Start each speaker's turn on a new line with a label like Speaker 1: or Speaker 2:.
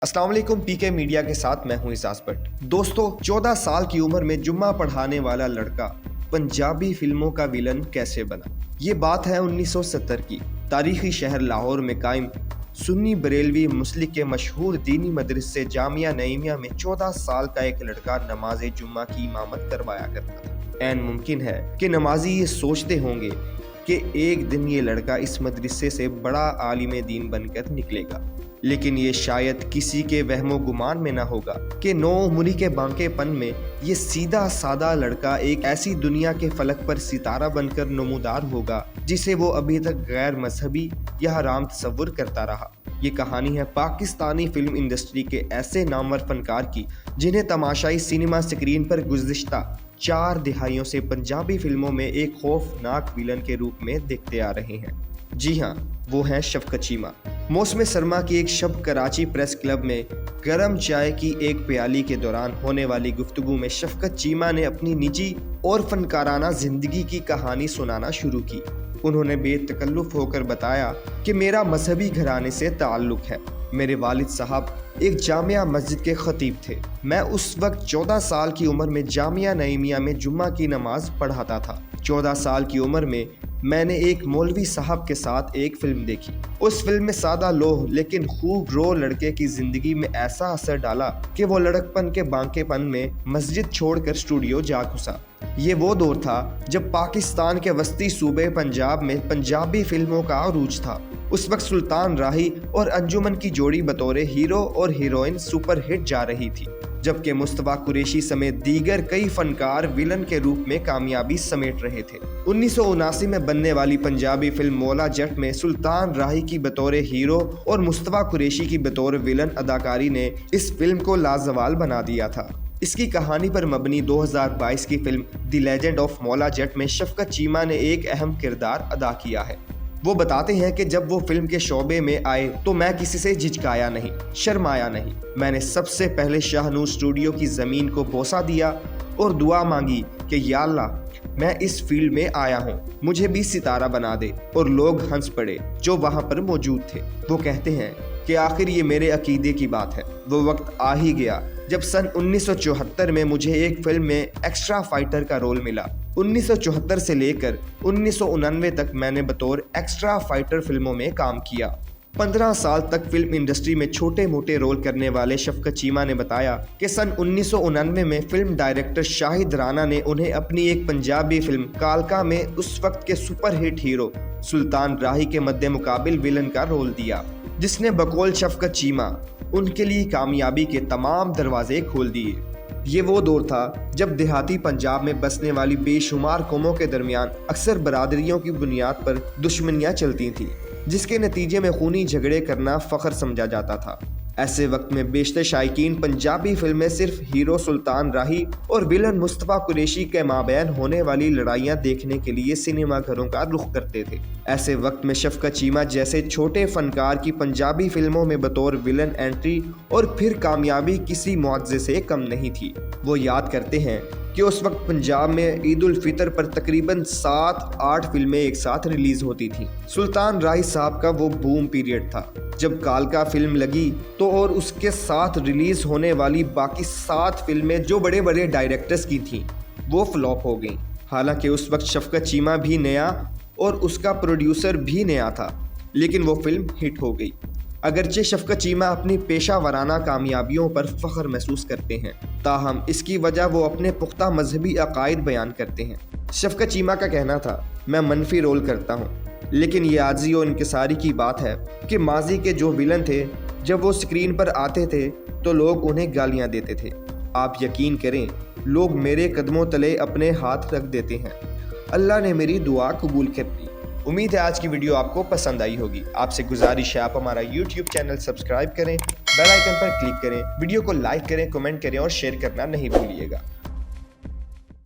Speaker 1: अस्सलाम वालेकुम। पीके मीडिया के साथ मैं हूं इसास भट्ट। दोस्तों, 14 साल की उम्र में जुम्मा पढ़ाने वाला लड़का पंजाबी फिल्मों का विलन कैसे बना। ये बात है 1970 की। तारीखी शहर लाहौर में कायम सुन्नी बरेलवी मुस्लिक के मशहूर दीनी मदरसे जामिया नईमिया में 14 साल का एक लड़का नमाज जुम्मा की इमामत करवाया करता था। ऐन मुमकिन है कि नमाजी ये सोचते होंगे कि एक दिन ये लड़का इस मदरसे से बड़ा आलिम दीन बनकर निकलेगा, लेकिन ये शायद किसी के वहमो गुमान में ना होगा कि नौ उम्री के बांकेपन में ये सीधा सादा लड़का एक ऐसी दुनिया के फलक पर सितारा बनकर नमूदार होगा जिसे वो अभी तक गैर मजहबी या हराम तस्वुर करता रहा। ये कहानी है पाकिस्तानी फिल्म इंडस्ट्री के ऐसे नामवर फनकार की जिन्हें तमाशाई सिनेमा स्क्रीन पर गुज़िश्ता 4 दिहाइयों से पंजाबी फिल्मों में एक खौफनाक विलन के रूप में देखते आ रहे हैं। जी हाँ, वो हैं शफकत चीमा। मौसम सरमा की एक शब कराची प्रेस क्लब में गर्म चाय की एक प्याली के दौरान होने वाली गुफ्तगू में शफकत चीमा ने अपनी निजी और फनकाराना जिंदगी की कहानी सुनाना शुरू की। उन्होंने बेतकल्लुफ़ होकर बताया कि मेरा मजहबी घराने से ताल्लुक़ है। मेरे वालिद साहब एक जामिया मस्जिद के खतीब थे। मैं उस वक्त 14 साल की उम्र में जामिया नईमिया में जुम्मा की नमाज पढ़ाता था। 14 साल की उम्र में मैंने एक मौलवी साहब के साथ एक फिल्म देखी। उस फिल्म में सादा लोह लेकिन खूब रो लड़के की जिंदगी में ऐसा असर डाला कि वो लड़कपन के बांकेपन में मस्जिद छोड़कर स्टूडियो जा घुसा। ये वो दौर था जब पाकिस्तान के वस्ती सूबे पंजाब में पंजाबी फिल्मों का अरूज था। उस वक्त सुल्तान राही और अंजुमन की जोड़ी बतौर हीरो और हीरोइन सुपर हिट जा रही थी, जबकि मुस्तफा कुरैशी समेत दीगर कई फनकार विलन के रूप में कामयाबी समेट रहे थे। 1979 में बनने वाली पंजाबी फिल्म मौला जट में सुल्तान राही की बतौर हीरो और मुस्तफा कुरैशी की बतौर विलन अदाकारी ने इस फिल्म को लाजवाल बना दिया था। इसकी कहानी पर मबनी 2022 की film the legend of Maula Jatt में शफकत चीमा ने एक अहम किरदार अदा किया है। वो बताते हैं कि जब वो फिल्म के शोबे में आए तो मैं किसी से झिझकाया नहीं, शर्माया नहीं। मैंने सबसे पहले शाहनूर स्टूडियो की ज़मीन को बोसा दिया और दुआ मांगी कि या अल्लाह, मैं इस फील्ड में आया हूँ, मुझे भी सितारा बना दे। और लोग हंस पड़े जो वहाँ पर मौजूद थे। वो कहते हैं कि आखिर ये मेरे अकीदे की बात है। वो वक्त आ ही गया जब सन 1974 में मुझे एक फिल्म में एक्स्ट्रा फाइटर का रोल मिला। 1974 से लेकर 1999 तक मैंने बतौर एक्स्ट्रा फाइटर फिल्मों में काम किया। 15 साल तक फिल्म इंडस्ट्री में छोटे मोटे रोल करने वाले शफकत चीमा ने बताया कि सन 1999 में फिल्म डायरेक्टर शाहिद राणा ने उन्हें अपनी एक पंजाबी फिल्म कालका में उस वक्त के सुपरहिट हीरो सुल्तान राही के मद्दे मुकाबिल विलन का रोल दिया, जिसने बकौल शफकत चीमा उनके लिए कामयाबी के तमाम दरवाजे खोल दिए। ये वो दौर था जब देहाती पंजाब में बसने वाली बेशुमार कौमों के दरमियान अक्सर बरादरियों की बुनियाद पर दुश्मनियाँ चलती थीं, जिसके नतीजे में खूनी झगड़े करना फ़ख्र समझा जाता था। ऐसे वक्त में बेशतर शायकीन पंजाबी फिल्में सिर्फ हीरो सुल्तान राही और विलन मुस्तफा कुरैशी के माबैन होने वाली लड़ाइयाँ देखने के लिए सिनेमा घरों का रुख करते थे। ऐसे वक्त में शफकत चीमा जैसे छोटे फनकार की पंजाबी फिल्मों में बतौर विलन एंट्री और फिर कामयाबी किसी मुआवजे से कम नहीं थी। वो याद करते हैं कि उस वक्त पंजाब में ईद उल फितर पर तकरीबन 7-8 फिल्में एक साथ रिलीज होती थीं। सुल्तान राही साहब का वो बूम पीरियड था जब कालका फिल्म लगी तो और उसके साथ रिलीज होने वाली बाकी 7 फिल्में जो बड़े बड़े डायरेक्टर्स की थीं वो फ्लॉप हो गईं। हालांकि उस वक्त शफकत चीमा भी नया और उसका प्रोड्यूसर भी नया था, लेकिन वो फिल्म हिट हो गई। अगरचे शफकत चीमा अपनी पेशा वराना कामयाबियों पर फ़ख्र महसूस करते हैं, ताहम इसकी वजह वो अपने पुख्ता मजहबी अकायद बयान करते हैं। शफकत चीमा का कहना था, मैं मनफी रोल करता हूँ, लेकिन ये आजी और इनकिसारी की बात है कि माजी के जो विलन थे जब वो स्क्रीन पर आते थे तो लोग उन्हें गालियाँ देते थे। आप यकीन करें, लोग मेरे कदमों तले अपने हाथ रख देते हैं। अल्लाह ने मेरी दुआ कबूल कर ली। उम्मीद है आज की वीडियो आपको पसंद आई होगी। आपसे गुजारिश है आप हमारा YouTube चैनल सब्सक्राइब करें, बेल आइकन पर क्लिक करें, वीडियो को लाइक करें, कमेंट करें और शेयर करना नहीं भूलिएगा।